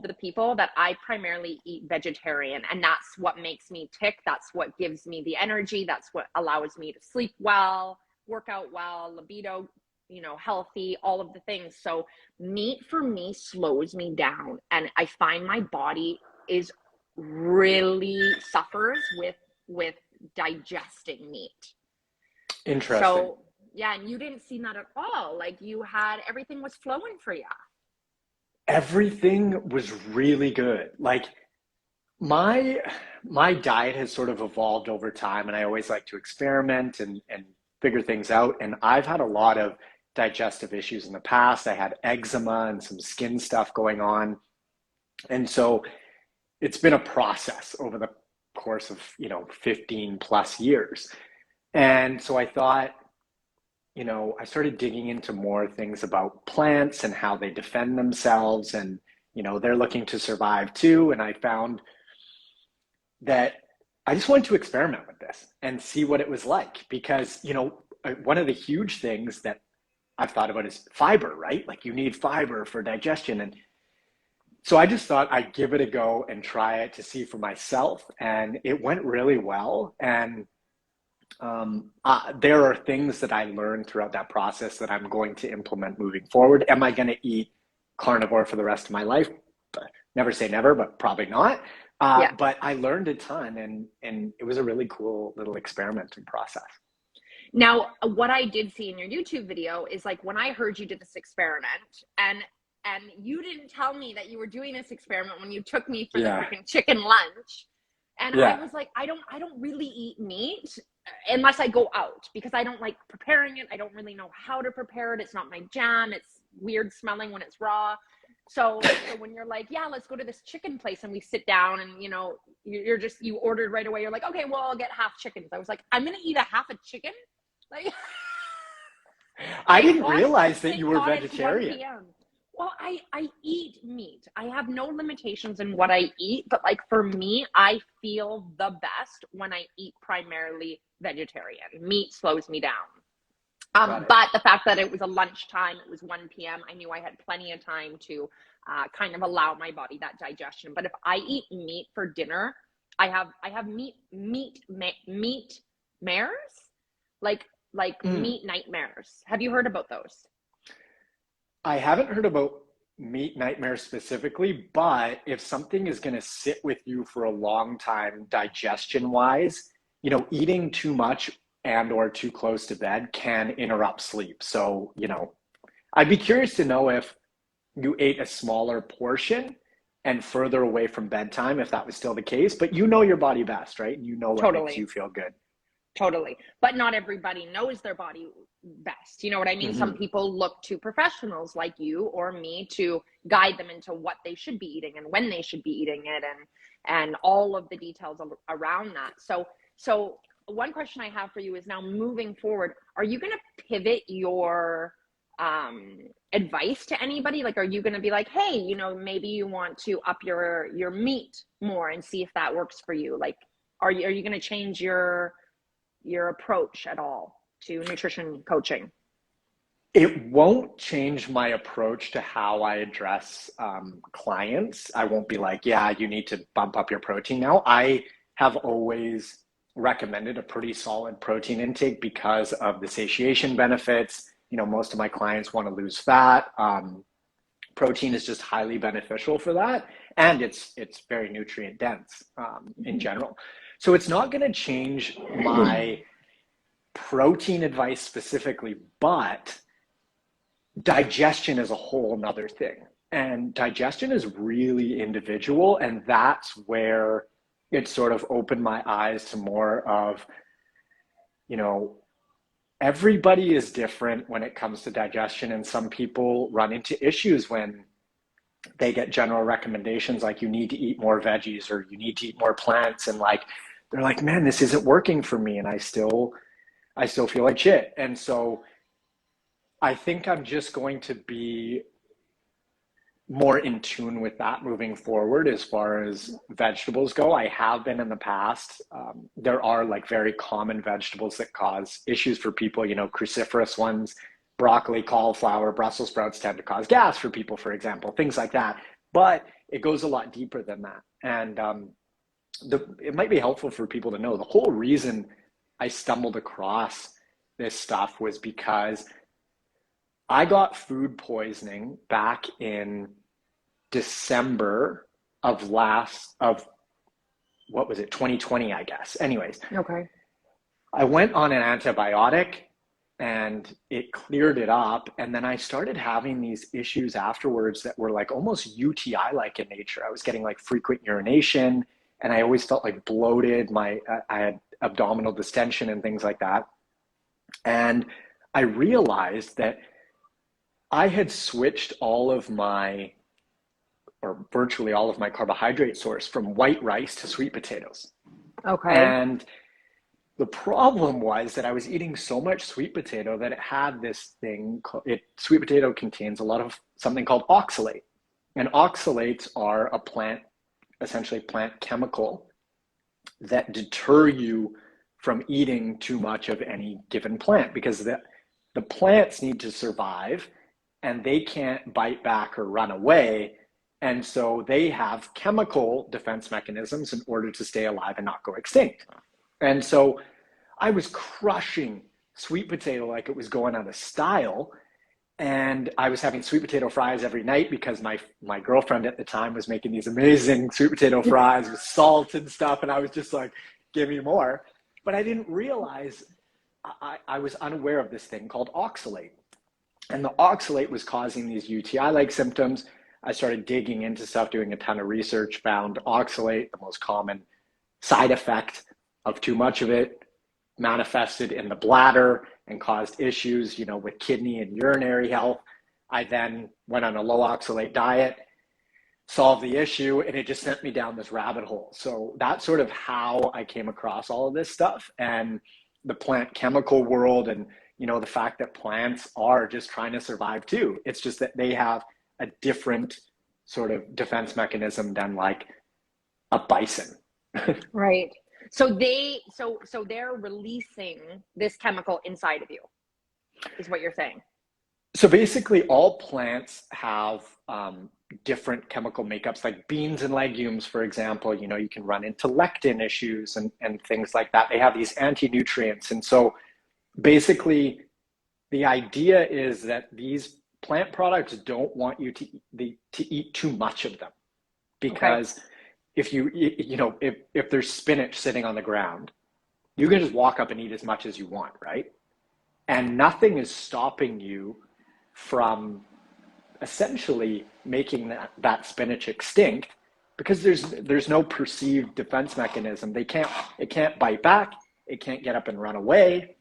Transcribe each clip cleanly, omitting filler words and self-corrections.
the people that I primarily eat vegetarian, and that's what makes me tick. That's what gives me the energy. That's what allows me to sleep well, work out well, libido, healthy, all of the things. So meat for me slows me down, and I find my body is really suffers with digesting meat. Interesting. So yeah, and you didn't see that at all. Like everything was flowing for you. Everything was really good. Like my diet has sort of evolved over time, and I always like to experiment and figure things out. And I've had a lot of digestive issues in the past. I had eczema and some skin stuff going on. And so it's been a process over the course of, 15 plus years. And so I thought, I started digging into more things about plants and how they defend themselves, and, they're looking to survive too. And I found that I just wanted to experiment with this and see what it was like, because, one of the huge things that I've thought about is fiber, right? Like you need fiber for digestion. And so I just thought I'd give it a go and try it to see for myself. And it went really well. And there are things that I learned throughout that process that I'm going to implement moving forward. Am I going to eat carnivore for the rest of my life? Never say never, but probably not. Yeah. But I learned a ton, and it was a really cool little experimenting process. Now, what I did see in your YouTube video is like when I heard you did this experiment, and you didn't tell me that you were doing this experiment when you took me for the freaking chicken lunch. And I was like, I don't really eat meat unless I go out, because I don't like preparing it. I don't really know how to prepare it. It's not my jam. It's weird smelling when it's raw. So when you're like, yeah, let's go to this chicken place, and we sit down, and you ordered right away. You're like, okay, well, I'll get half chickens. I was like, I'm going to eat a half a chicken? Like, I didn't realize that you were vegetarian. Well, I eat meat. I have no limitations in what I eat, but like for me, I feel the best when I eat primarily vegetarian. Meat slows me down. But the fact that it was a lunchtime, it was 1 p.m., I knew I had plenty of time to kind of allow my body that digestion. But if I eat meat for dinner, I have meat mares, like meat nightmares. Have you heard about those? I haven't heard about meat nightmares specifically, but if something is going to sit with you for a long time, digestion wise, eating too much and or too close to bed can interrupt sleep. So, I'd be curious to know if you ate a smaller portion and further away from bedtime, if that was still the case, but you know your body best, right? You know what makes you feel good. Totally. But not everybody knows their body best. You know what I mean? Mm-hmm. Some people look to professionals like you or me to guide them into what they should be eating and when they should be eating it, and all of the details around that. So one question I have for you is, now moving forward, are you going to pivot your advice to anybody? Like, are you going to be like, hey, maybe you want to up your meat more and see if that works for you? Like, are you going to change your approach at all to nutrition coaching? It won't change my approach to how I address clients. I won't be like, yeah, you need to bump up your protein now. I have always recommended a pretty solid protein intake because of the satiation benefits. Most of my clients want to lose fat. Protein is just highly beneficial for that. And it's very nutrient dense in general. So it's not going to change my protein advice specifically, but digestion is a whole nother thing. And digestion is really individual. And that's where it sort of opened my eyes to more of, everybody is different when it comes to digestion. And some people run into issues when they get general recommendations like you need to eat more veggies or you need to eat more plants, and they're like, man, this isn't working for me, and I still feel like shit. And so I think I'm just going to be more in tune with that moving forward as far as vegetables go. I have been in the past. There are very common vegetables that cause issues for people, cruciferous ones, broccoli, cauliflower, Brussels sprouts tend to cause gas for people, for example, things like that. but it goes a lot deeper than that. And it might be helpful for people to know the whole reason I stumbled across this stuff was because I got food poisoning back in December of what was it, 2020, I guess. Anyways, Okay. I went on an antibiotic and it cleared it up. And then I started having these issues afterwards that were like almost UTI-like in nature. I was getting like frequent urination and I always felt like bloated. I had abdominal distension and things like that. And I realized that I had switched virtually all of my carbohydrate source from white rice to sweet potatoes. Okay. And the problem was that I was eating so much sweet potato that it had this thing. Sweet potato contains a lot of something called oxalate. And oxalates are essentially plant chemical that deter you from eating too much of any given plant because the plants need to survive and they can't bite back or run away. And so they have chemical defense mechanisms in order to stay alive and not go extinct. And so I was crushing sweet potato like it was going out of style. And I was having sweet potato fries every night because my girlfriend at the time was making these amazing sweet potato fries with salt and stuff. And I was just like, give me more. But I didn't realize I was unaware of this thing called oxalate. And the oxalate was causing these UTI-like symptoms. I started digging into stuff, doing a ton of research, found oxalate, the most common side effect of too much of it, manifested in the bladder and caused issues, with kidney and urinary health. I then went on a low oxalate diet, solved the issue, and it just sent me down this rabbit hole. So that's sort of how I came across all of this stuff and the plant chemical world and, the fact that plants are just trying to survive too. It's just that they have a different sort of defense mechanism than like a bison. Right. So they're releasing this chemical inside of you, is what you're saying. So basically all plants have different chemical makeups, like beans and legumes, for example, you can run into lectin issues and things like that. They have these anti-nutrients. And so basically the idea is that these plant products don't want you to eat too much of them because if there's spinach sitting on the ground, you can just walk up and eat as much as you want, right? And nothing is stopping you from essentially making that spinach extinct because there's no perceived defense mechanism. It can't bite back. It can't get up and run away.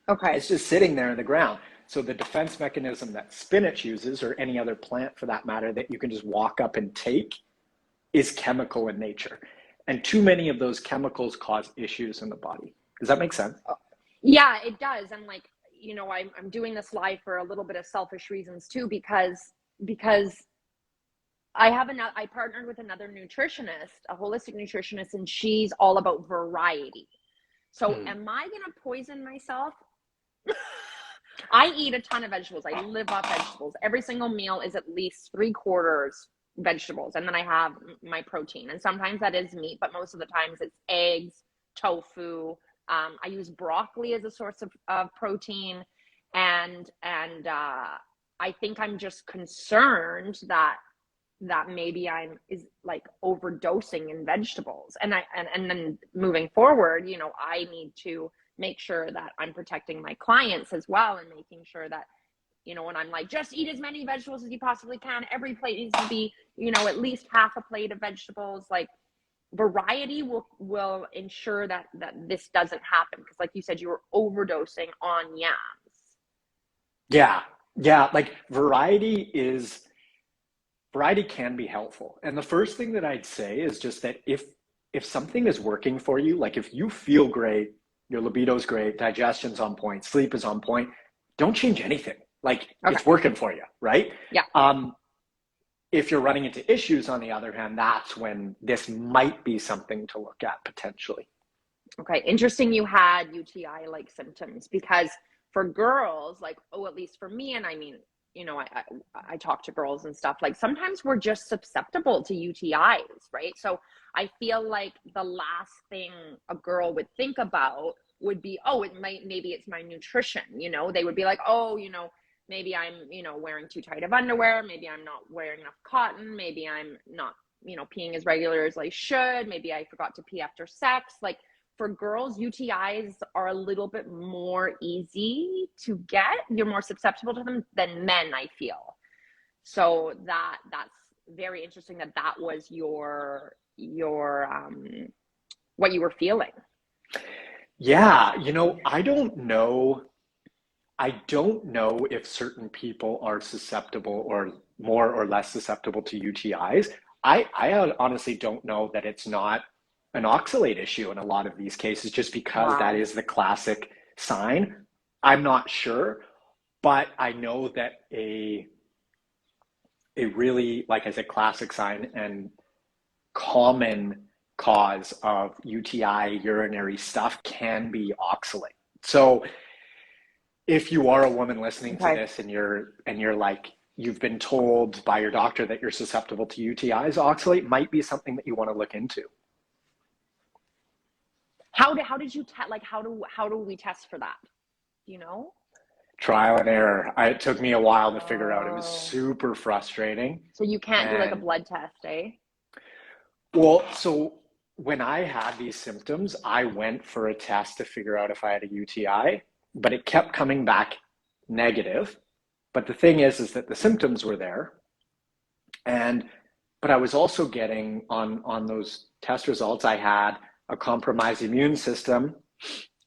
Okay. It's just sitting there in the ground. So the defense mechanism that spinach uses, or any other plant for that matter, that you can just walk up and take, is chemical in nature. And too many of those chemicals cause issues in the body. Does that make sense? Yeah, it does. And I'm doing this live for a little bit of selfish reasons too, because I partnered with another nutritionist, a holistic nutritionist, and she's all about variety. So am I going to poison myself? I eat a ton of vegetables. I live off vegetables. Every single meal is at least 3/4 vegetables. And then I have my protein. And sometimes that is meat, but most of the times it's eggs, tofu. I use broccoli as a source of protein. And I think I'm just concerned that maybe is like overdosing in vegetables. And then moving forward, I need to make sure that I'm protecting my clients as well and making sure that, when I'm like, just eat as many vegetables as you possibly can. Every plate needs to be, at least half a plate of vegetables. Like variety will ensure that this doesn't happen. Because like you said, you were overdosing on yams. Yeah. Like variety can be helpful. And the first thing that I'd say is just that if something is working for you, like if you feel great, your libido's great, digestion's on point, sleep is on point, don't change anything. Like it's working for you, right? Yeah. If you're running into issues, on the other hand, that's when this might be something to look at potentially. Okay. Interesting. You had UTI like symptoms because for girls, like, at least for me, and I mean, you know, I talk to girls and stuff, like sometimes we're just susceptible to UTIs, right? So I feel like the last thing a girl would think about would be, oh, maybe it's my nutrition, you know, they would be like, oh, you know, maybe I'm, you know, wearing too tight of underwear, maybe I'm not wearing enough cotton, maybe I'm not, you know, peeing as regular as I should, maybe I forgot to pee after sex. Like for girls, UTIs are a little bit more easy to get. You're more susceptible to them than men, I feel. So that's very interesting that was your what you were feeling. Yeah, you know, I don't know if certain people are susceptible or more or less susceptible to UTIs. I honestly don't know that it's not an oxalate issue in a lot of these cases, just because that Wow. is the classic sign. I'm not sure, but I know that a really, like I said, classic sign and common cause of UTI urinary stuff can be oxalate. So if you are a woman listening to Okay. this and you're like you've been told by your doctor that you're susceptible to UTIs, oxalate might be something that you want to look into. How did you test, like how do we test for that? Do you know? Trial and error. It took me a while to figure out. It was Oh. super frustrating. So you can't do like a And blood test, eh? well, so when I had these symptoms, I went for a test to figure out if I had a UTI, but it kept coming back negative. But the thing is that the symptoms were there, and but I was also getting on those test results, I had a compromised immune system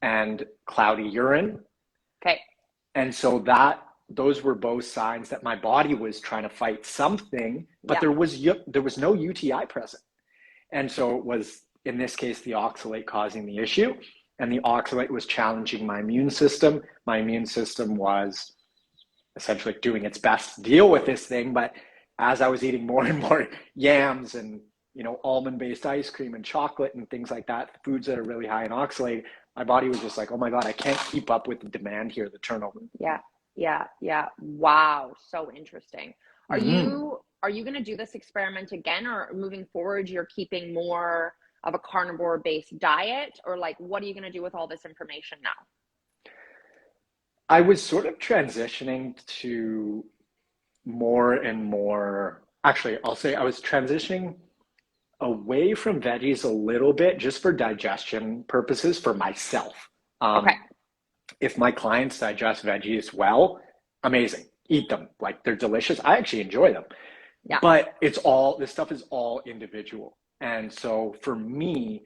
and cloudy urine. Okay. And so that those were both signs that my body was trying to fight something, but Yeah. there was no UTI present. And so it was, in this case, the oxalate causing the issue. And the oxalate was challenging my immune system. My immune system was essentially doing its best to deal with this thing. But as I was eating more and more yams and, you know, almond-based ice cream and chocolate and things like that, foods that are really high in oxalate, my body was just like, oh my God, I can't keep up with the demand here, the turnover. Yeah. Yeah. Yeah. Wow. So interesting. Mm-hmm. Are you going to do this experiment again, or moving forward you're keeping more of a carnivore based diet, or like what are you going to do with all this information now? I was sort of transitioning to more and more, actually, I'll say I was transitioning away from veggies a little bit just for digestion purposes for myself. Okay. If my clients digest veggies well, amazing. Eat them. Like they're delicious. I actually enjoy them. Yeah. But this stuff is all individual. And so for me,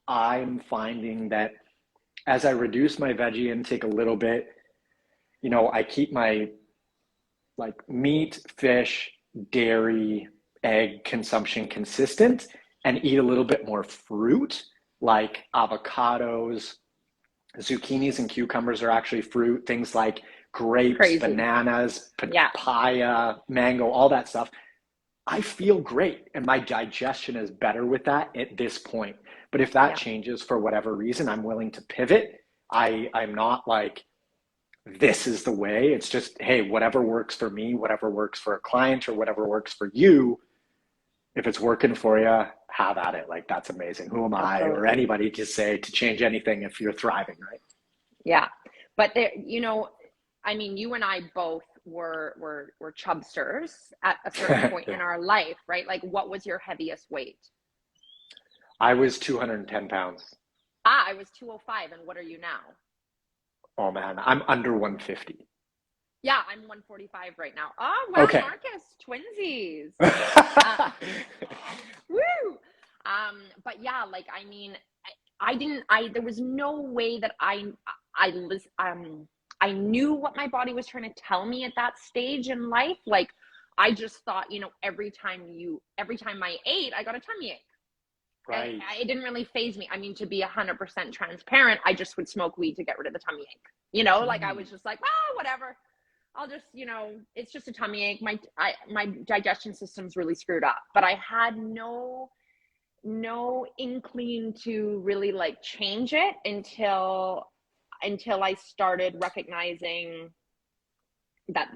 I'm finding that as I reduce my veggie intake a little bit, you know, I keep my like meat, fish, dairy, egg consumption consistent and eat a little bit more fruit, like avocados, zucchinis and cucumbers are actually fruit, things like grapes, Crazy. bananas, Yeah. papaya, mango, all that stuff. I feel great and my digestion is better with that at this point. But if that Yeah. changes for whatever reason, I'm willing to pivot. I'm not like this is the way. It's just, hey, whatever works for me, whatever works for a client or whatever works for you, if it's working for you, have at it. Like that's amazing. Who am I or Absolutely. anybody to say to change anything if you're thriving, right? Yeah. But there, you know, I mean, you and I both were chubsters at a certain point Yeah. in our life, right? Like what was your heaviest weight? I was 210 pounds. Ah, I was 205, and what are you now? Oh man, I'm under 150. Yeah, I'm 145 right now. Oh, wow, Okay. Marcus, twinsies. Uh, woo. But yeah, like I mean, I didn't. There was no way that I I knew what my body was trying to tell me at that stage in life. Like I just thought, you know, every time I ate, I got a tummy ache. And Right. it didn't really phase me. I mean, to be 100% transparent, I just would smoke weed to get rid of the tummy ache. You know, like I Mm. was just like, well, whatever. I'll just, you know, it's just a tummy ache. My digestion system's really screwed up. But I had no inkling to really like change it until I started recognizing that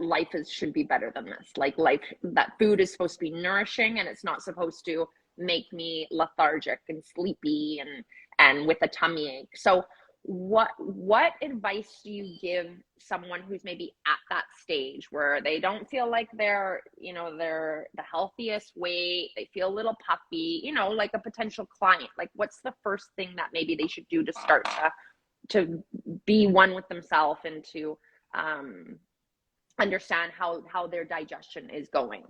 should be better than this. Like life, that food is supposed to be nourishing, and it's not supposed to make me lethargic and sleepy and with a tummy ache. So what advice do you give someone who's maybe at that stage where they don't feel like they're the healthiest weight, they feel a little puffy, like a potential client? Like, what's the first thing that maybe they should do to start to be one with themselves and to understand how their digestion is going?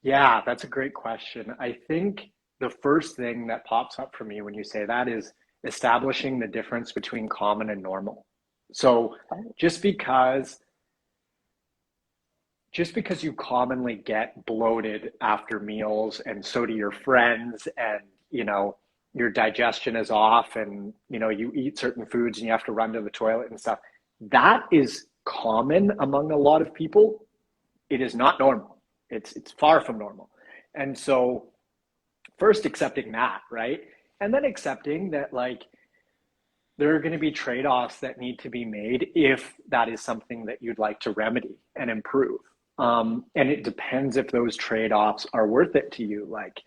Yeah, that's a great question. I think the first thing that pops up for me when you say that is establishing the difference between common and normal. So just because you commonly get bloated after meals, and so do your friends, and your digestion is off, and you eat certain foods and you have to run to the toilet and stuff, that is common among a lot of people. It is not normal. It's far from normal. And so first accepting that, right? And then accepting that, like, there are going to be trade-offs that need to be made if that is something that you'd like to remedy and improve. And it depends if those trade-offs are worth it to you. Like,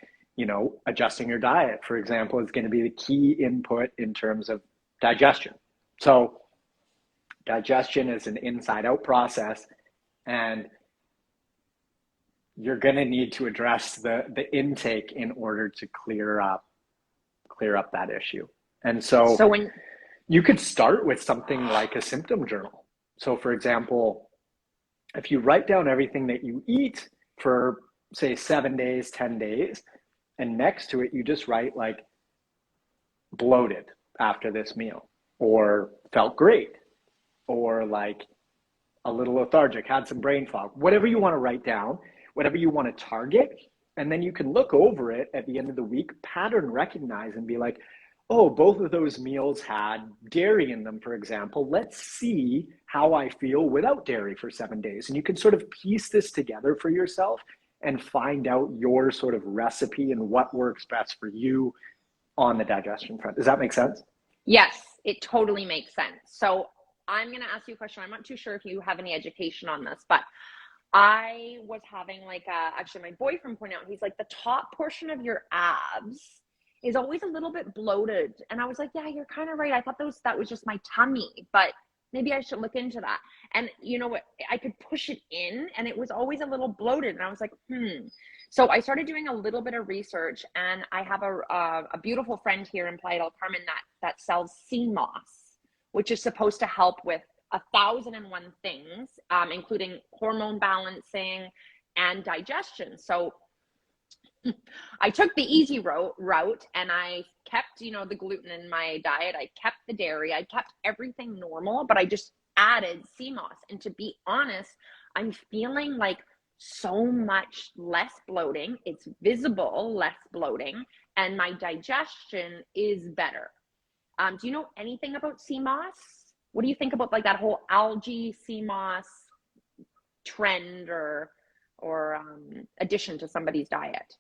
adjusting your diet, for example, is going to be the key input in terms of digestion. So digestion is an inside-out process, and you're going to need to address the intake in order to clear up that issue. And so when you could start with something like a symptom journal. So for example, if you write down everything that you eat for, say, 7 days, 10 days, and next to it, you just write like bloated after this meal, or felt great, or like a little lethargic, had some brain fog, whatever you want to write down, whatever you want to target. And then you can look over it at the end of the week, pattern recognize, and be like, oh, both of those meals had dairy in them, for example. Let's see how I feel without dairy for 7 days. And you can sort of piece this together for yourself and find out your sort of recipe and what works best for you on the digestion front. Does that make sense? Yes, it totally makes sense. So I'm going to ask you a question. I'm not too sure if you have any education on this, but I was having actually my boyfriend pointed out, he's like, the top portion of your abs is always a little bit bloated. And I was like, yeah, you're kind of right. I thought that was just my tummy, but maybe I should look into that. And you know what? I could push it in and it was always a little bloated. And I was like, So I started doing a little bit of research, and I have a beautiful friend here in Playa del Carmen that sells sea moss, which is supposed to help with 1,001 things, including hormone balancing and digestion. So I took the easy route, and I kept, the gluten in my diet. I kept the dairy. I kept everything normal, but I just added sea moss. And to be honest, I'm feeling like so much less bloating. It's visible, less bloating, and my digestion is better. Do you know anything about sea moss? What do you think about like that whole algae sea moss trend or addition to somebody's diet?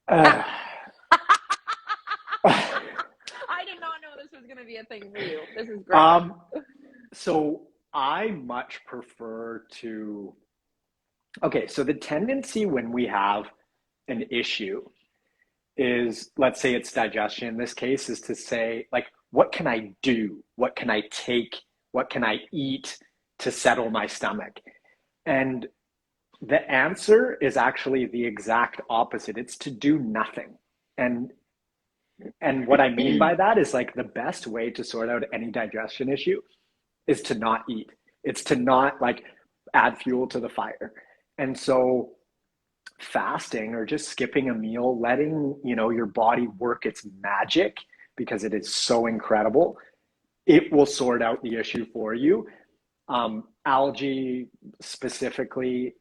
I did not know this was going to be a thing for you. This is great. So I much prefer to, so the tendency when we have an issue is, let's say it's digestion in this case, is to say, like, what can I do? What can I take? What can I eat to settle my stomach? And the answer is actually the exact opposite. It's to do nothing. And what I mean by that is, like, the best way to sort out any digestion issue is to not eat. It's to not like add fuel to the fire. And so fasting or just skipping a meal, letting, your body work its magic, because it is so incredible, it will sort out the issue for you. Algae specifically,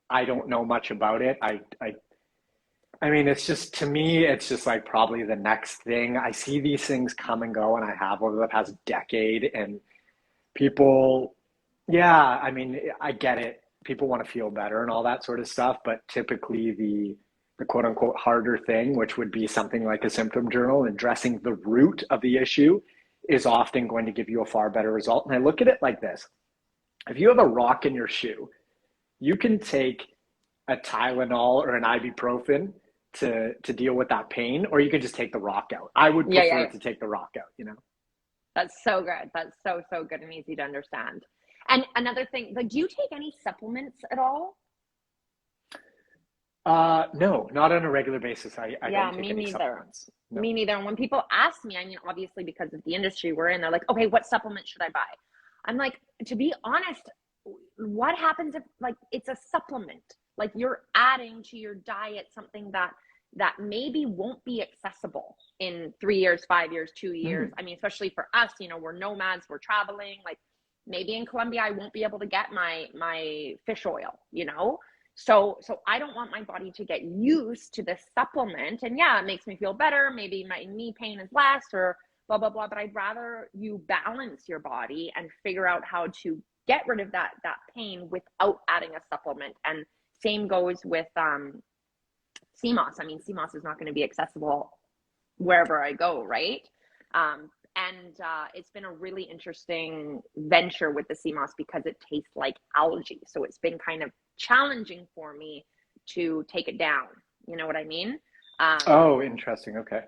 I don't know much about it. I mean, it's just, to me, it's just like probably the next thing. I see these things come and go, and I have over the past decade, and people, I mean, I get it. People want to feel better and all that sort of stuff, but typically the quote unquote harder thing, which would be something like a symptom journal, addressing the root of the issue, is often going to give you a far better result. And I look at it like this. If you have a rock in your shoe, you can take a Tylenol or an ibuprofen to deal with that pain, or you can just take the rock out. I would prefer to take the rock out, you know? That's so good. That's so, so good and easy to understand. And another thing, like, do you take any supplements at all? No, not on a regular basis. I don't take any supplements. No. Me neither. And when people ask me, I mean, obviously because of the industry we're in, they're like, okay, what supplement should I buy? I'm like, to be honest, what happens if, like, it's a supplement? Like, you're adding to your diet something that maybe won't be accessible in 3 years, 5 years, 2 years. I mean, especially for us, you know, we're nomads, we're traveling. Like, maybe in Colombia, I won't be able to get my fish oil, you know? So I don't want my body to get used to this supplement. And yeah, it makes me feel better. Maybe my knee pain is less or blah, blah, blah. But I'd rather you balance your body and figure out how to get rid of that pain without adding a supplement. And same goes with sea moss. I mean, sea moss is not going to be accessible wherever I go, right? And it's been a really interesting venture with the sea moss because it tastes like algae. So it's been kind of challenging for me to take it down. You know what I mean? Oh, interesting. Okay.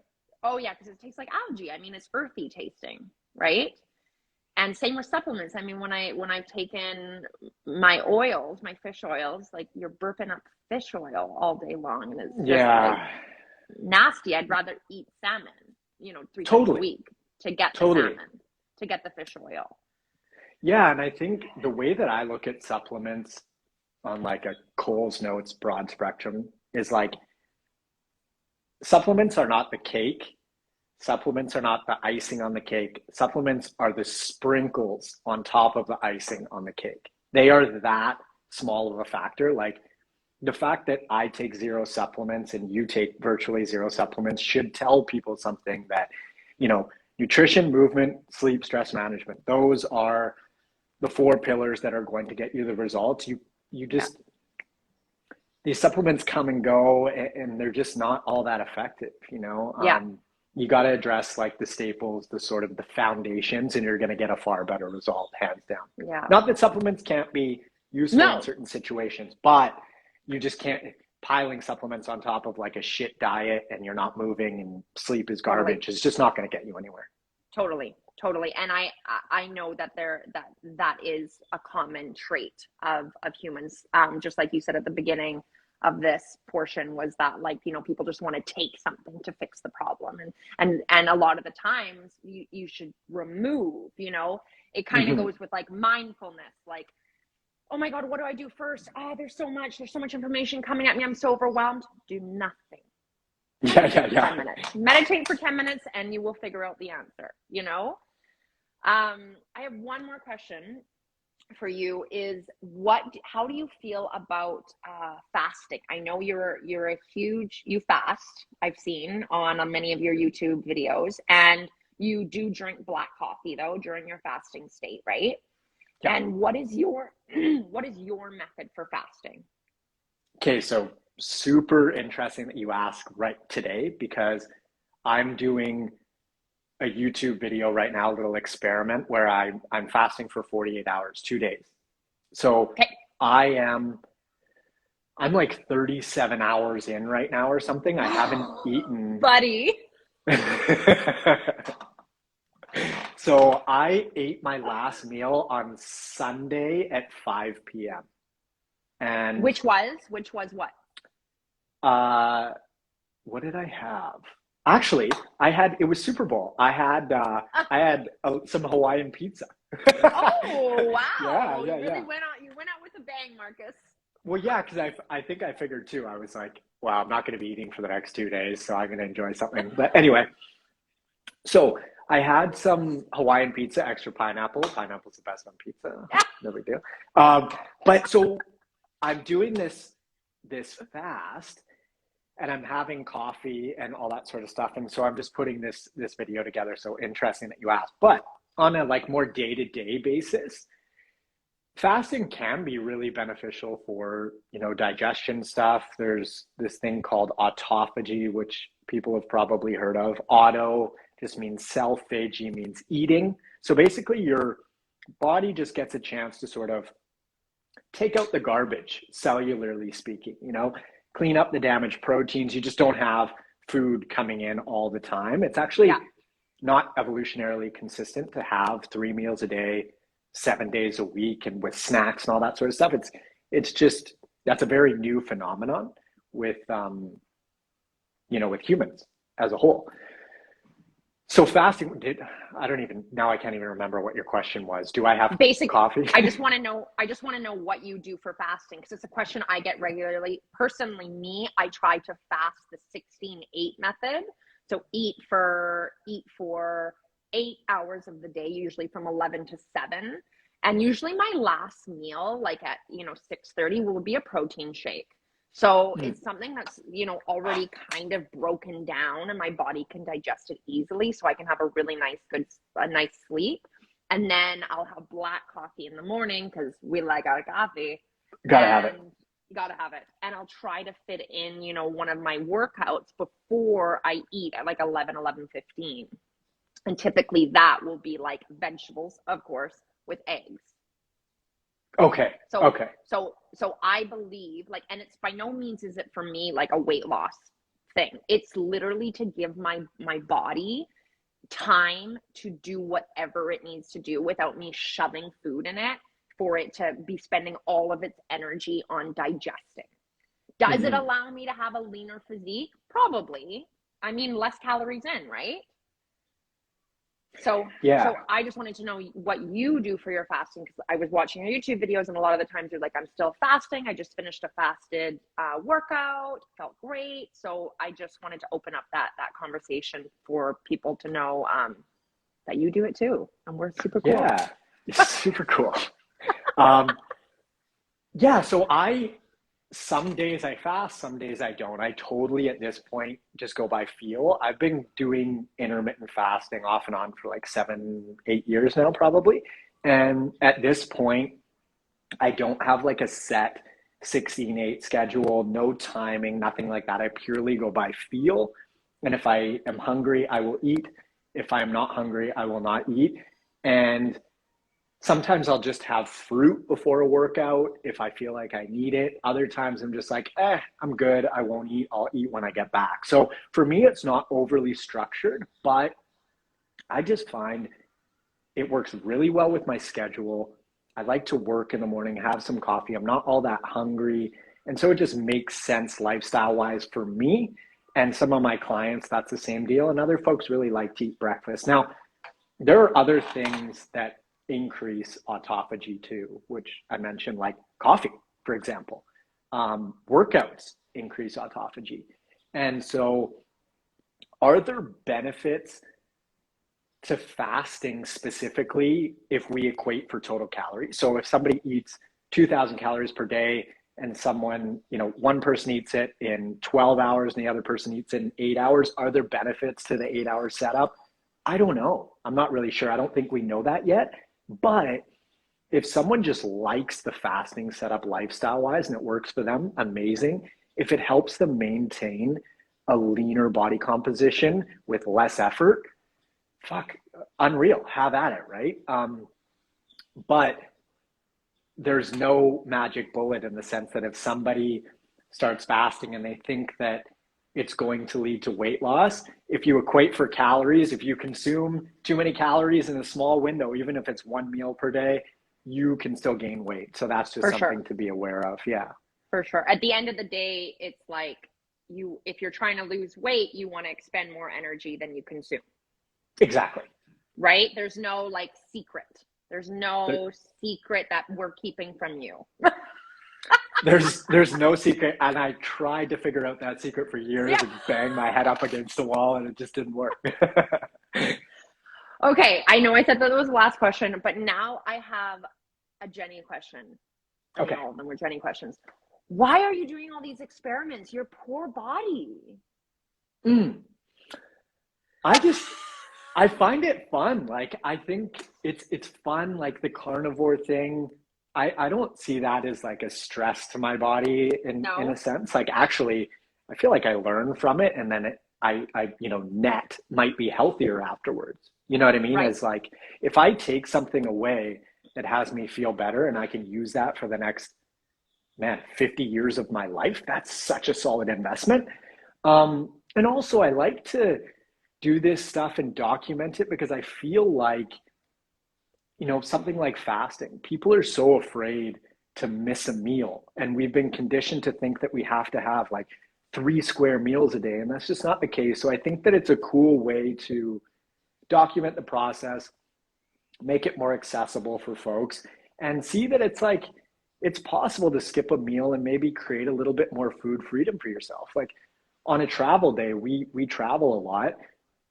Oh yeah, because it tastes like algae. I mean, it's earthy tasting, right? And same with supplements. I mean, when I've taken my oils, my fish oils, like, you're burping up fish oil all day long, and it's just like nasty. I'd rather eat salmon, you know, 3 times a week to get the salmon, to get the fish oil. Yeah, and I think the way that I look at supplements on like a Coles Notes broad spectrum is like, supplements are not the cake. Supplements are not the icing on the cake. Supplements are the sprinkles on top of the icing on the cake. They are that small of a factor. Like, the fact that I take 0 supplements and you take virtually 0 supplements should tell people something, that, you know, nutrition, movement, sleep, stress management, those are the 4 pillars that are going to get you the results. You just, these supplements come and go, and they're just not all that effective, you know? You got to address like the staples, the sort of the foundations, and you're going to get a far better result, hands down. Yeah. Not that supplements can't be useful in certain situations, but you just can't, piling supplements on top of like a shit diet and you're not moving and sleep is garbage. It's just not going to get you anywhere. Totally. And I know that that is a common trait of humans. Just like you said at the beginning of this portion, was that, like, you know, people just want to take something to fix the problem, and a lot of the times you should remove, you know. It kind of goes with like mindfulness, like, oh my God, what do I do first? There's so much information coming at me, I'm so overwhelmed. Do nothing. Yeah. 10 minutes. Meditate for 10 minutes and you will figure out the answer, you know. I have one more question for you. Is how do you feel about fasting? I know you're a huge, you fast, I've seen on many of your YouTube videos, and you do drink black coffee though during your fasting state, right? Yeah. And what is your method for fasting? Okay, so super interesting that you ask right today, because I'm doing a YouTube video right now, a little experiment where I'm fasting for 48 hours, 2 days. So I'm like 37 hours in right now or something. I haven't eaten. Buddy. So I ate my last meal on Sunday at 5 p.m. And which was what? What did I have? Actually, it was Super Bowl. I had some Hawaiian pizza. Oh, wow. Yeah. You really went out with a bang, Marcus. Well, yeah, because I think I figured too. I was like, wow, I'm not going to be eating for the next 2 days, so I'm going to enjoy something. But anyway, so I had some Hawaiian pizza, extra pineapple. Pineapple's the best on pizza. No big deal. But so I'm doing this fast, and I'm having coffee and all that sort of stuff. And so I'm just putting this video together. So interesting that you asked. But on a like more day-to-day basis, fasting can be really beneficial for, you know, digestion stuff. There's this thing called autophagy, which people have probably heard of. Auto, just means self-phagy means eating. So basically your body just gets a chance to sort of take out the garbage, cellularly speaking, clean up the damaged proteins. You just don't have food coming in all the time. It's actually not evolutionarily consistent to have 3 meals a day, 7 days a week, and with snacks and all that sort of stuff. It's just, that's a very new phenomenon with, with humans as a whole. So fasting, I can't even remember what your question was. Do I have coffee? I just want to know what you do for fasting, because it's a question I get regularly. Personally, I try to fast the 16-8 method. So eat for 8 hours of the day, usually from 11 to 7. And usually my last meal, like at 6:30, will be a protein shake. So it's something that's, already kind of broken down and my body can digest it easily, so I can have a really nice sleep. And then I'll have black coffee in the morning because we like our coffee. Gotta have it. And I'll try to fit in, one of my workouts before I eat at like 11:15. And typically that will be like vegetables, of course, with eggs. Okay. So I believe, like, and it's by no means is it for me like a weight loss thing. It's literally to give my body time to do whatever it needs to do without me shoving food in it for it to be spending all of its energy on digesting. Does it allow me to have a leaner physique? Probably. I mean, less calories in, right? So I just wanted to know what you do for your fasting, because I was watching your YouTube videos and a lot of the times you're like, I'm still fasting. I just finished a fasted workout, felt great. So I just wanted to open up that conversation for people to know that you do it too. And we're super cool. Yeah, it's super cool. So some days I fast, some days I don't. I totally, at this point, just go by feel. I've been doing intermittent fasting off and on for like 7-8 years now, probably. And at this point, I don't have like a set 16-8 schedule, no timing, nothing like that. I purely go by feel. And if I am hungry, I will eat. If I'm not hungry, I will not eat. And sometimes I'll just have fruit before a workout if I feel like I need it. Other times I'm just like, I'm good. I won't eat. I'll eat when I get back. So for me, it's not overly structured, but I just find it works really well with my schedule. I like to work in the morning, have some coffee. I'm not all that hungry. And so it just makes sense lifestyle-wise for me. And some of my clients, that's the same deal. And other folks really like to eat breakfast. Now, there are other things that increase autophagy too, which I mentioned, like coffee, for example. Workouts increase autophagy. And so are there benefits to fasting specifically if we equate for total calories? So if somebody eats 2,000 calories per day and someone, one person eats it in 12 hours and the other person eats it in 8 hours, are there benefits to the 8-hour setup? I don't know. I'm not really sure. I don't think we know that yet. But if someone just likes the fasting setup lifestyle-wise and it works for them, amazing. If it helps them maintain a leaner body composition with less effort, unreal. Have at it, right? But there's no magic bullet in the sense that if somebody starts fasting and they think that it's going to lead to weight loss, if you equate for calories, if you consume too many calories in a small window, even if it's 1 meal per day, you can still gain weight. So that's just something to be aware of. Yeah. For sure. At the end of the day, it's like if you're trying to lose weight, you want to expend more energy than you consume. Exactly. Right? There's no like secret. There's no secret that we're keeping from you. There's no secret, and I tried to figure out that secret for years and bang my head up against the wall, and it just didn't work. Okay, I know I said that was the last question, but now I have a Jenny question. Okay. All of them were Jenny questions. Why are you doing all these experiments? Your poor body. I find it fun. Like, I think it's fun, like the carnivore thing. I don't see that as like a stress to my body in a sense. Like, actually, I feel like I learn from it, and then net might be healthier afterwards. You know what I mean? Right. It's like, if I take something away that has me feel better and I can use that for the next, 50 years of my life, that's such a solid investment. And also, I like to do this stuff and document it because I feel like, something like fasting, people are so afraid to miss a meal. And we've been conditioned to think that we have to have like 3 square meals a day. And that's just not the case. So I think that it's a cool way to document the process, make it more accessible for folks, and see that it's like, it's possible to skip a meal and maybe create a little bit more food freedom for yourself. Like on a travel day, we travel a lot.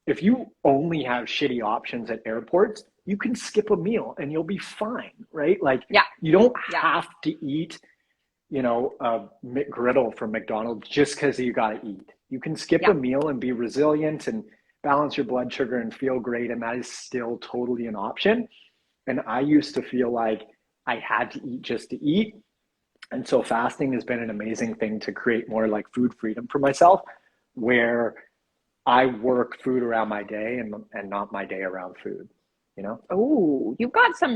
If you only have shitty options at airports, you can skip a meal and you'll be fine, right? Like Yeah. you don't Yeah. have to eat, a McGriddle from McDonald's just because you got to eat. You can skip Yeah. a meal and be resilient and balance your blood sugar and feel great. And that is still totally an option. And I used to feel like I had to eat just to eat. And so fasting has been an amazing thing to create more like food freedom for myself, where I work food around my day and not my day around food, Oh, you've got some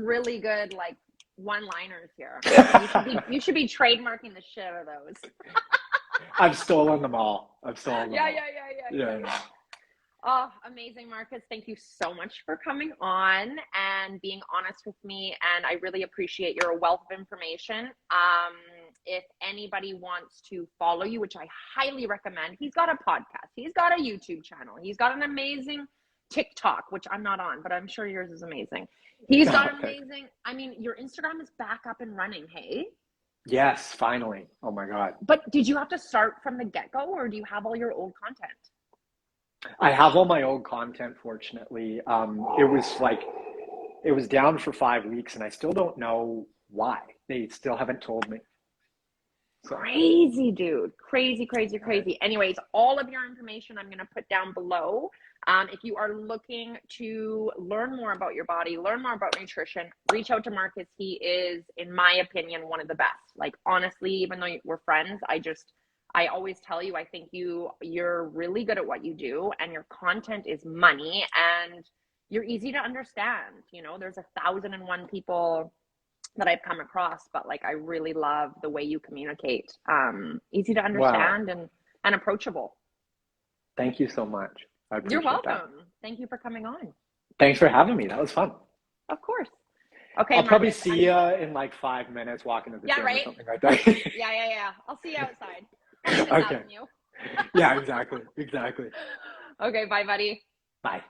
really good like one-liners here. You should be trademarking the shit out of those. I've stolen them all. Yeah. Yeah. Oh, amazing, Marcus. Thank you so much for coming on and being honest with me. And I really appreciate your wealth of information. If anybody wants to follow you, which I highly recommend, he's got a podcast, he's got a YouTube channel, he's got an amazing TikTok, which I'm not on, but I'm sure yours is amazing. He's got amazing, your Instagram is back up and running, hey? Yes, finally. Oh my God. But did you have to start from the get-go, or do you have all your old content? I have all my old content, fortunately. It was down for 5 weeks and I still don't know why. They still haven't told me. So. Crazy, dude. Crazy. Anyways, all of your information I'm going to put down below. If you are looking to learn more about your body, learn more about nutrition, reach out to Marcus. He is, in my opinion, one of the best. Like, honestly, even though we're friends, I always tell you, I think you're really good at what you do, and your content is money, and you're easy to understand. There's 1,001 people that I've come across, but like, I really love the way you communicate. Easy to understand. Wow. and approachable. Thank you so much. I appreciate You're welcome. That. Thank you for coming on. Thanks for having me. That was fun. Of course. Okay. I'll probably see you in like 5 minutes walking to the gym or something like that. Yeah. I'll see you outside. Okay. Yeah, exactly. Okay, bye, buddy. Bye.